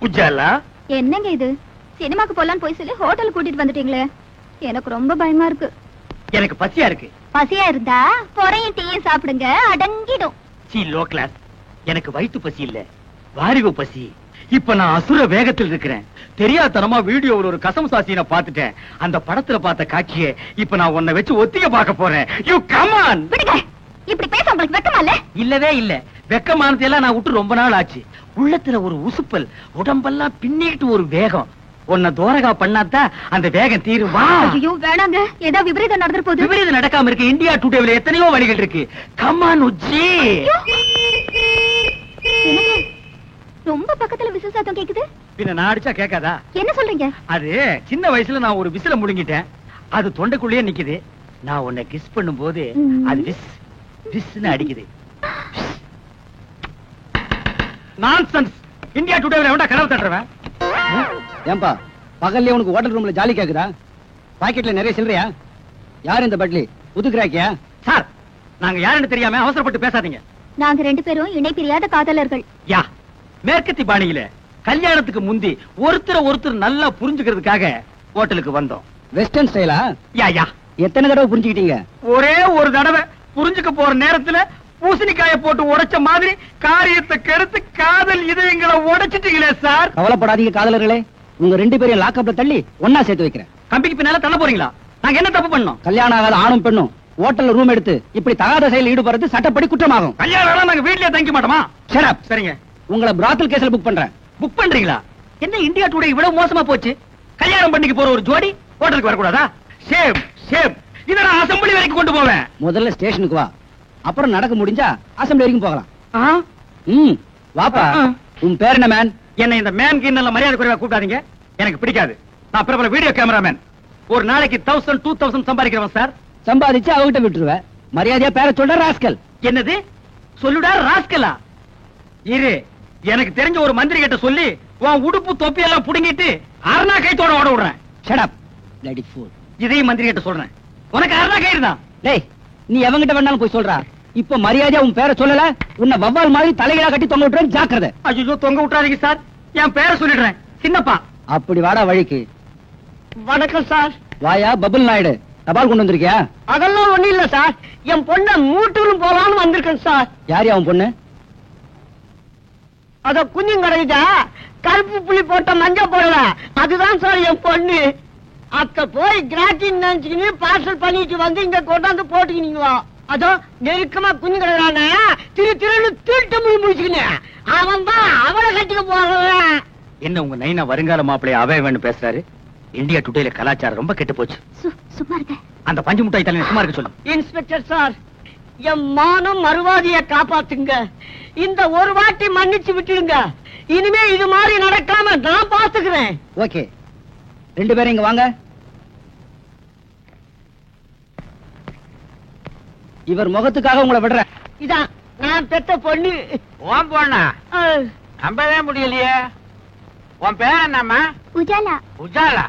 உஜாலா, என்னங்க இது? சினிமாக்கு போலான்னு போய் சொல்லி ஹோட்டல் கூட்டிட்டு வந்துட்டீங்களே, எனக்கு ரொம்ப பயமா இருக்கு. எனக்கு பசியா இருக்கு. பசியா இருந்தா பொறையும் டீயும் சாப்பிடுங்க, அடங்கிடும். C low class. எனக்கு வயிற்று பசி இல்ல, வாரிவு பசி. இப்ப நான் அசுர வேகத்தில் இருக்கிறேன். தெரியாதனமா வீடியோவில் ஒரு கசம் சாசின பாத்துட்டேன். அந்த படத்துல பார்த்த காட்சியை இப்ப நான் உன்னை வச்சு ஒத்திக பார்க்க போறேன். You come on. விடுங்க. இப்படி பேச உங்களுக்கு வெக்கமா இல்ல? இல்லவே இல்ல. வெக்கமானதெல்லாம் நான் விட்டு ரொம்ப நாள் ஆச்சு. உள்ளத்துல ஒரு உசுப்பல், உடம்பெல்லாம் பின்னிட்டு ஒரு வேகம். உன்னை தோரகா பண்ணாதான் அந்த வேகம் தீருவா. ஐயோ வேணாங்க, ஏதோ விபரீதம் நடந்துற போகுது. விபரீதம் நடக்காம இருக்கு. இந்தியா டுடேல எத்தனையோ வழிகள் இருக்கு. Come on Ujji. ரொம்ப பக்கத்துல விசில் சத்தம் கேக்குது. பின்ன நான் அடிச்சா கேட்காதா? என்ன சொல்றீங்க? அது சின்ன வயசுல நான் ஒரு விசில முழுங்கிட்டேன். அது தொண்டைக்குள்ளேயே நிக்குது. நான் உன்னை கிஸ் பண்ணும் போது அது விஸ் விஸ்னு அடிக்குது. நான்சென்ஸ். இந்தியா டுடேல எவன்டா கனவு தட்டுறவன்? ஏன்பா பகல்ல உனக்கு ஹோட்டல் ரூம்ல ஜாலி கேக்குதா? பாக்கெட்ல நிறைய சில்லறையா? யார் இந்த பட்லி? புதுக்குறாக்கியா? சார், நாங்க யாருன்னு தெரியாம அவசரப்பட்டு பேசாதீங்க. நாங்க ரெண்டு பேரும் இணை பிரியாத காதலர்கள். யா, மேற்கத்தி பாணியில கல்யாணத்துக்கு முந்தி ஒருத்தர் நல்லா புரிஞ்சுக்கிறதுக்காக ஹோட்டலுக்கு வந்தோம். வெஸ்டர்ன் ஸ்டைலா? யா யா. எத்தனை தடவை புரிஞ்சுக்கிட்டீங்க? ஒரே ஒரு தடவை. புரிஞ்சுக்க போற நேரத்துல பூசணிக்காய போட்டு உடைச்ச மாதிரி காரியத்தை கெடுத்து காதல் இதயங்களை உடைச்சிட்டீங்களே சார். கவலைப்படாதீங்க காதலர்களே, உங்க ரெண்டு பேரையும் லாக்அப்ல தள்ளி ஒன்னா சேர்த்து வைக்கிறேன். கம்பிக்கு பின்னால தள்ள போறீங்களா? நாங்க என்ன தப்பு பண்ணோம்? கல்யாணம் ஆகாத ஆணும் பெண்ணும் ஹோட்டல்ல ரூம் எடுத்து இப்படி தகாத செயலில் ஈடுபடுறது சட்டப்படி குற்றமாகும். கல்யாணம் நாங்க வீட்லயே தங்கிக்க மாட்டோமா? Shut up. சரிங்க. உங்களை பிராத்தல் கேஸ்ல புக் பண்றேன். புக் பண்றீங்களா? என்ன இந்தியா டுடே இவ்வளவு மோசமா போச்சு? கல்யாணம் பண்ணிக்கு போற ஒரு ஜோடி ஹோட்டலுக்கு வரக்கூடாதா? Shame shame. இத நான் அசெம்பிளி வரைக்கும் கொண்டு போவேன். முதல்ல ஸ்டேஷனுக்கு வா, அப்புறம் நடக்க முடிஞ்சா அசெம்பிளி வரைக்கும் போகலாம். வாப்பா. உன் பேர் என்ன மேன்? என்ன இந்த மேன் கிண்ணல மரியாதை குறைவா கூப்பிடாதீங்க. எனக்கு பிடிக்காது. நான் பிரபல வீடியோ கேமராமேன். ஒரு நாளைக்கு 1000 2000 சம்பாதிக்கிறவன் சார். சம்பாதிச்சு அவகிட்ட விட்டுருவேன். மரியாதையா பேர சொல்ற ராஸ்கல். என்னது சொல்லுடா ராஸ்கலா? இரு, எனக்கு தெரிஞ்ச ஒரு மந்திரி கிட்ட சொல்லி உன் உடுப்பு தொப்பி எல்லாம் புடுங்கிட்டு அரணா கைத்தோட ஓட விடுறேன். Shut up, bloody fool. இதையும் மந்திரி கிட்ட சொல்றேன். உனக்கு அரணா கயிறு தான். டேய், நீ எவங்கிட்ட வேணாலும் போய் சொல்றா. இப்ப மரியாதையா உன் பேரை சொல்லல, உன்னை வவ்வால் மாதிரி தலைகீழா கட்டி தொங்க விட்டுறேன். ஜாக்கிரதை. ஐயோ, தொங்க விட்டுறாதீங்க சார். என் பேரை சொல்லிடுறேன். சின்னப்பா. அப்படி வாடா வழிக்கு. வணக்கம் சார். வாயா பபுல் நாயுடு, தபால் கொண்டு வந்திருக்கியா? அதெல்லாம் ஒண்ணு இல்ல சார், என் பொண்ண மூட்டூரும் போலான்னு வந்திருக்கேன் சார். யார் அவன் பொண்ணு? அத குஞ்சும் கிடைக்குதா, கருப்பு புள்ளி போட்ட மஞ்ச போடல, அதுதான் சார் என் பொண்ணு. அத்த போய் கிராட்டின்னு நினைச்சுக்கின்னு பார்சல் பண்ணிட்டு வந்து இங்க கொண்டாந்து போட்டுக்கினீங்களா? அதோ நெருக்கமா குஞ்சு கிடக்குறான திருன்னு திருட்டு முடிச்சுக்கின்னு அவன் தான் அவளை கட்டிக்க போறவன். என்ன உங்க நைனா வருங்கால மாப்பிளைய அவைவன்னு பேசுறாரு? இந்தியா டுடேல கலாச்சாரம் ரொம்ப கெட்டு போச்சு. சும்மா இருக்க. அந்த பஞ்சு முட்டாய் தலையை சும்மா இருக்க சொல்லு. இன்ஸ்பெக்டர் சார், என் மானம் மறுவாதிய காப்பாத்துங்க. இந்த ஒரு வாட்டி மன்னிச்சு விட்டுடுங்க. இனிமே இது மாதிரி நடக்காம நான் பாத்துக்கிறேன். ஓகே, ரெண்டு பேரும் இங்க வாங்க. இவர் முகத்துக்காக உங்களை விடுறேன். இதான் நான் பெத்த பொண்ணு. உன் பொண்ணா? நம்பவே முடியலையே. உன் பேர் என்னம்மா? உஜாலா. உஜாலா?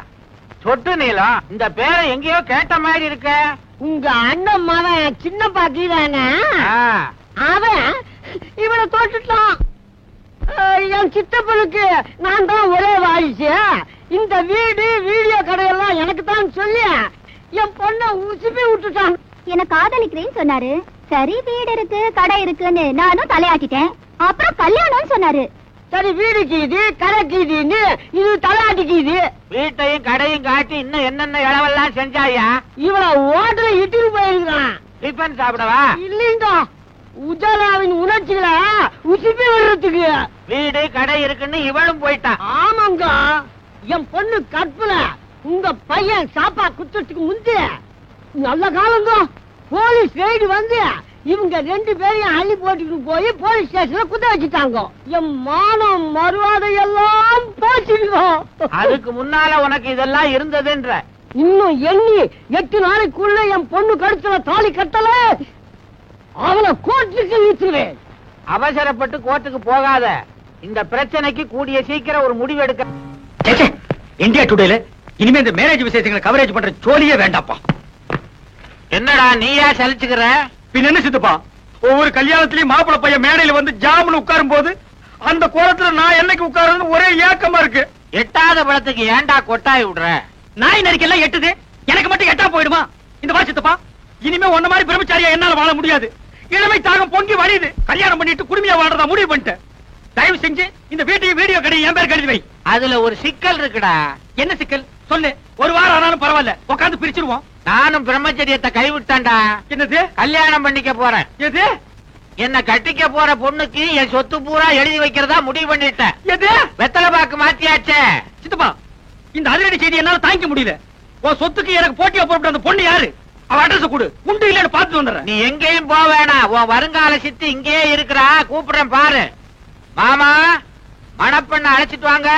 சொட்டு நீளம். இந்த பேரை எங்கேயோ கேட்ட மாதிரி இருக்க. உங்க அண்ணன் மகன் சின்ன பாட்டிதானே, அவன் இவனை தோட்டுட்டான். என் சித்தப்பனுக்கு நான் தான் ஒரே வாரிசு. இந்த வீடு வீடியோ கடையெல்லாம் எனக்கு தான் சொல்லி என் பொண்ணை உசுப்பி விட்டுட்டான். என்ன காதலிக்கிறேன்னு சொன்னாரு. சரி, வீடு இருக்கு கடை இருக்குன்னு நானும் தலையாட்டிட்டேன். அப்புறம் கல்யாணம்னு சொன்னாரு. சரி, வீடு கீது கடை கீதுன்னு இது தலையாட்டிக்குது. வீட்டையும் கடையும் காட்டி இன்னும் என்னென்ன இளவெல்லாம் செஞ்சாயா? இவள ஓட்டல இட்டுட்டு போயிருக்கான். டிஃபன் சாப்பிடவா? இல்லீங்க, உஜாலாவின் உணர்ச்சிகளை உசுப்பி விடுறதுக்கு. வீடு கடை இருக்குன்னு இவளும் போயிட்டான். ஆமாங்க, என் பொண்ணு கற்பல உங்க பையன் சாப்பா குத்துறதுக்கு முந்தி நல்ல காலங்க போலீஸ் ரைடு வந்து இவங்க ரெண்டு பேரையும் அள்ளி போட்டுட்டு போய் போலீஸ் ஸ்டேஷன்ல குத்த வச்சுட்டாங்க. என் மானம் மறுவாதை எல்லாம் போச்சுங்க. அதுக்கு முன்னால உனக்கு இதெல்லாம் இருந்ததுன்ற. இன்னும் எண்ணி 8 நாளைக்குள்ள என் பொண்ணு கழுத்துல தாலி கட்டல அவனை கோர்ட்டுக்கு இழுத்துருவேன். அவசரப்பட்டு கோர்ட்டுக்கு போகாத. இந்த பிரச்சனைக்கு கூடிய சீக்கிரம் ஒரு முடிவு எடுக்க. இந்தியா டுடேல இனிமே இந்த மேரேஜ் விசேஷங்களை கவரேஜ் பண்ற ஜோலியே வேண்டாப்பா. என்னடா நீயா சலிச்சுக்கிற? பின்ன என்ன சித்தப்பா, ஒவ்வொரு கல்யாணத்திலயும் மாப்பிள பையன் மேடையில வந்து ஜாமுன்னு உட்காரும் போது அந்த கோலத்துல நான் என்னைக்கு உட்காருன்னு ஒரே ஏக்கமா இருக்கு. எட்டாத பழத்துக்கு ஏன்டா கொட்டாய் விடுற? நாய் நரிக்கெல்லாம் எட்டுது, எனக்கு மட்டும் எட்டா போயிடுமா? இந்த வா சித்தப்பா, இனிமே உன்ன மாதிரி பிரம்மச்சாரியா என்னால வாழ முடியாது. இளமை தாகம் பொங்கி வழியுது. கல்யாணம் பண்ணிட்டு குடுமையா வாழ்றதா முடிவு பண்ணிட்டேன். தயவு செஞ்சு இந்த வீடியோ கடை என் பேர் கழுதி வை. அதுல ஒரு சிக்கல் இருக்குடா. என்ன சிக்கல் சொல்லு. ஒரு வாரம் ஆனாலும் பரவாயில்ல, உட்காந்து பிரிச்சிருவோம். நானும் பிரம்மச்சரியத்தை கைவிட்டான்டா. என்னது? கல்யாணம் பண்ணிக்க போறேன். எது? என்ன கட்டிக்க போற பொண்ணுக்கு என் சொத்து பூரா எழுதி வைக்கிறதா முடிவு பண்ணிட்டேன். எது? வெத்தலை பாக்கு மாத்தியாச்சே. சித்தப்பா, இந்த அதிரடி செய்தி என்னால தாங்கிக்க முடியல. உன் சொத்துக்கு எனக்கு போட்டியா போட்டு அந்த பொண்ணு யாரு? அவ அட்ரஸ் கொடு, உண்டு இல்லன்னு பாத்துட்டு வந்துடுறேன். நீ எங்கேயும் போக வேணாம். உன் வருங்கால சித்தி இங்கேயே இருக்கிறா. கூப்பிடுறேன் பாரு. மாமா, மணப்பெண்ண அழைச்சிட்டு வாங்க.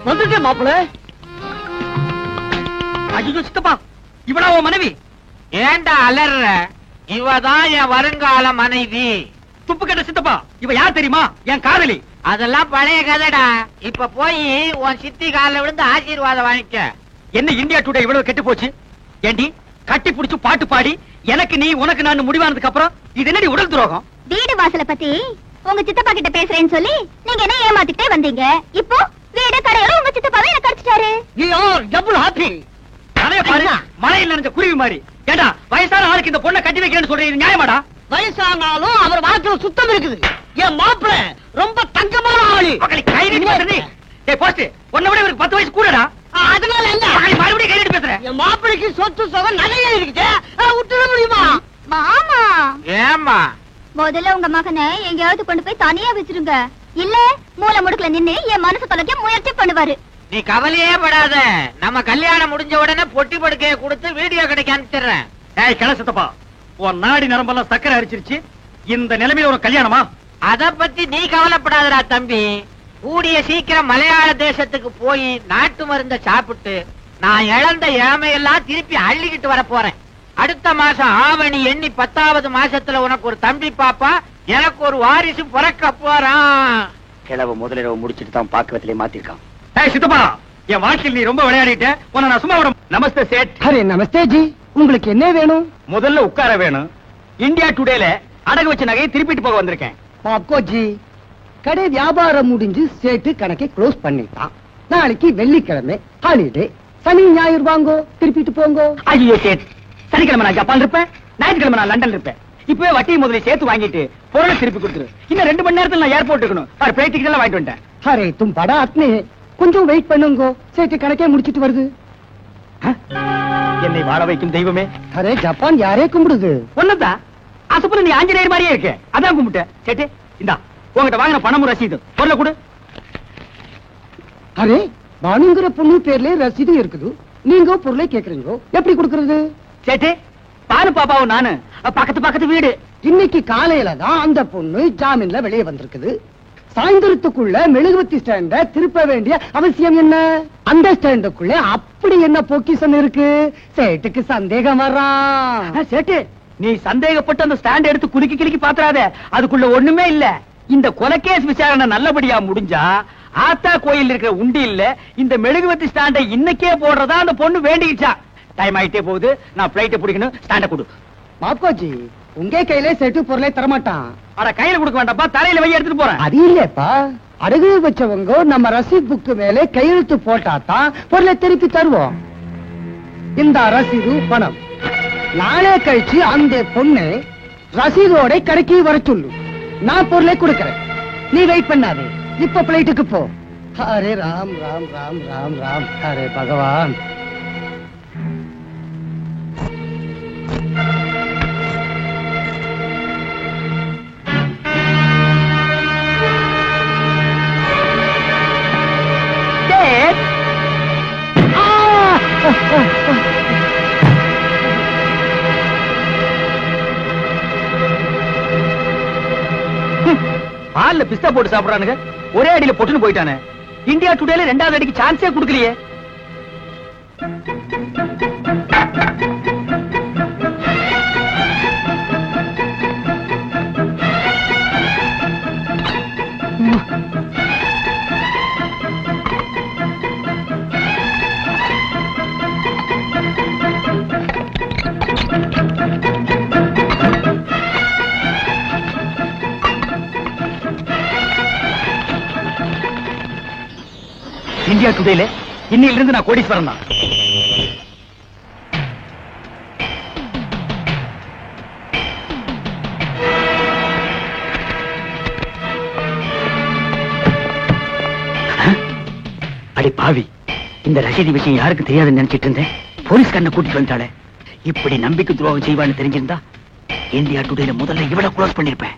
வந்துட்டேன் மாப்பிள்ள. ஐயோ சித்தப்பா, இவளா உன் மனைவி? ஏண்டா அலற? இவதான் என் வருங்கால மனைவி. துப்பு கட்ட சித்தப்பா, இவ யார் தெரியுமா? என் காதலி. அதெல்லாம் பழைய கதைடா. இப்ப போய் உன் சித்தி காலில் விழுந்து ஆசீர்வாதம் வாங்கிக்க. என்ன இந்தியா டுடே இவ்வளவு கெட்டு போச்சு? ஏண்டி கட்டி புடிச்சு பாட்டு பாடி எனக்கு நீ உனக்கு நான் முடிவானதுக்கு அப்புறம் இது என்னடி உடல் துரோகம்? வீடு வாசல பத்தி உங்க சித்தப்பா கிட்ட பேசுறேன்னு சொல்லி நீங்க என்ன ஏமாத்திட்டே வந்தீங்க. இப்போ வீடு கடையோட உங்க சித்தப்பாவை எனக்கு அடிச்சிட்டாரு. Double happy. அதே பாரு, மழையில் நனைஞ்ச குருவி மாதிரி. ஏண்டா வயசான ஆளுக்கு இந்த பொண்ணை கட்டி வைக்கிறேன்னு சொல்றீங்க, இது நியாயமாடா? வயசானாலும் அவர் வாழ்க்கையில சுத்தம் இருக்குது. என் மாப்பிள்ள ரொம்ப தங்கமான ஆளு. கை நீட்டி பேசுறீ? ஏய் போஸ்ட், உன்னை விட இவருக்கு 10 வயசு கூடடா. அதனால என்ன? மறுபடியும் கை நீட்டி பேசுறேன். என் மாப்பிளைக்கு சொத்து சுகம் நிறைய இருக்குது. விட்டுட முடியுமா? மாமா, ஏமா முதல்ல உங்க மகனை எங்கேயாவது கொண்டு போய் தனியா வச்சிருங்க. இல்ல மூல முடுக்குல நின்னு என் மனசு தொலைக்க முயற்சி பண்ணுவாரு. நீ கவலையே படாத. நம்ம கல்யாணம் முடிஞ்ச உடனே பொட்டி படுக்கைய கொடுத்து வீடியோ கிடைக்க அனுப்பிச்சிடுறேன். ஏய் கிள சித்தப்பா, உன் நாடி நரம்பெல்லாம் சக்கரை அரிச்சிருச்சு. இந்த நிலைமையில ஒரு கல்யாணமா? அத பத்தி நீ கவலைப்படாதடா தம்பி. கூடிய சீக்கிரம் மலையாள தேசத்துக்கு போய் நாட்டு மருந்த சாப்பிட்டு நான் இழந்த இளமையெல்லாம் திருப்பி அள்ளிக்கிட்டு வர போறேன். அடுத்த மாசம் ஆவணி எண்ணி 10வது மாசத்துல உனக்கு ஒரு தம்பி பாப்பா, எனக்கு ஒரு வாரிசு பிறக்க போறான். கிழவு முதலிரவு முடிச்சிட்டு தான் பாக்குறதுலயே மாத்திருக்கான். ஏய் சித்தப்பா, என் வாழ்க்கையில் நீ ரொம்ப விளையாடிட்ட. உன்னை நான் சும்மா விட. நமஸ்தே சேட். அரே நமஸ்தே ஜி, உங்களுக்கு என்ன வேணும்? முதல்ல உட்கார வேணும். இந்தியா டுடேல அடகு வச்ச நகையை திருப்பிட்டு போக வந்திருக்கேன். பாப்கோ ஜி, கடை வியாபாரம் முடிஞ்சு சேட்டு கணக்கை க்ளோஸ் பண்ணிட்டான். நாளைக்கு வெள்ளிக்கிழமை ஹாலிடே. சனி ஞாயிறு வாங்கோ, திருப்பிட்டு போங்கோ. ஐயோ சேட், சனிக்கிழமை நான் ஜப்பான் இருப்பேன், ஞாயிற்றுக்கிழமை நான் லண்டன் இருப்பேன். இப்பவே வட்டி முதல்ல சேர்த்து வாங்கிட்டு பொருளை திருப்பி கொடுத்துரு. இன்னும் 2 மணி நேரத்துல நான் ஏர்போர்ட் இருக்கணும். பிளைட் டிக்கெட் எல்லாம் வாங்கிட்டு வந்துட்டேன். அரே தும் படா ஆத்மே, கொஞ்சம் வெயிட் பண்ணுங்கோ. சேட்டு கணக்கே முடிச்சிட்டு வருது. என்னை வாழ வைக்கும் தெய்வமே. அரே ஜப்பான் யாரே கும்பிடுது? ஒன்னதான் அசப்புல நீ ஆஞ்சநேயர் மாதிரியே இருக்க, அதான் கும்பிட்டேன். சேட்டு இந்தா உங்ககிட்ட வாங்கின பணமும் ரசீது. பொருளை கொடு. அரே பானுங்கிற பொண்ணு பேர்ல ரசீது இருக்குது, நீங்க பொருளை கேக்குறீங்க, எப்படி கொடுக்கறது? சேட்டு, பானு பாப்பாவும் நானு பக்கத்து பக்கத்து வீடு. இன்னைக்கு காலையில தான் அந்த பொண்ணு ஜாமீன்ல வெளியே வந்திருக்குது. சாயந்தரத்துக்குள்ள மெழுகுவத்தி ஸ்டாண்ட திருப்ப வேண்டிய அவசியம் என்ன? அந்த ஸ்டாண்டுக்குள்ள அப்படி என்ன பொக்கிஷம் இருக்கு? சேட்டுக்கு சந்தேகம் வர்றான். சேட்டு, நீ சந்தேகப்பட்டு அந்த ஸ்டாண்ட் எடுத்து குலுக்கி கிலுக்கி பாத்துறாத, அதுக்குள்ள ஒண்ணுமே இல்ல. இந்த கொலைகேஸ் விசாரணை நல்லபடியா முடிஞ்சா ஆத்தா கோயில் இருக்கிற உண்டி இல்ல இந்த மெழுகுவத்தி ஸ்டாண்டை இன்னைக்கே போடுறதா அந்த பொண்ணு வேண்டிக்கிச்சா. டைம் ஆயிட்டே போகுது, நான் பிளைட்டை பிடிக்கணும். ஸ்டாண்ட கொடு. பாப்கோஜி, உங்க கையில சேட்டு பொருளை தரமாட்டான். அட கையில கொடுக்க வேண்டாப்பா, தலையில வை எடுத்துட்டு போறேன். அது இல்லப்பா, அடகு வச்சவங்க நம்ம ரசீது புக்கு மேலே கையெழுத்து போட்டாதான் பொருளை திருப்பி தருவோம். இந்த ரசீது பணம் நாளே கழிச்சு அந்த பொண்ணு ரசீதோட கடைக்கு வர சொல்லு. நான் பொருளை கொடுக்கறேன், நீ வெயிட் பண்ணாதே. இப்ப பிளைட்டுக்கு போ. அரே ராம் ராம் ராம் ராம் ராம், அரே பகவான். பால்ல பிஸ்தா போட்டு சாப்பிடுறானுங்க, ஒரே அடியில பொட்டுன்னு போயிட்டானே. இந்தியா டுடேல 2வது அடிக்கு சான்ஸே கொடுக்கலையே. இந்தியா டுடேல இன்னையில இருந்து நான் கோடீஸ்வரன் தான். அடி பாவி, இந்த ரசீதி விஷயம் யாருக்கு தெரியாதுன்னு நினைச்சிட்டு இருந்தேன். போலீஸ்காரனை கூட்டிட்டு வந்தாளே, இப்படி நம்பிக்கை துரோகம் செய்வான்னு தெரிஞ்சிருந்தா இந்தியா டுடேல முதல்ல இவ்வளவு க்ளோஸ் பண்ணிருப்பேன்.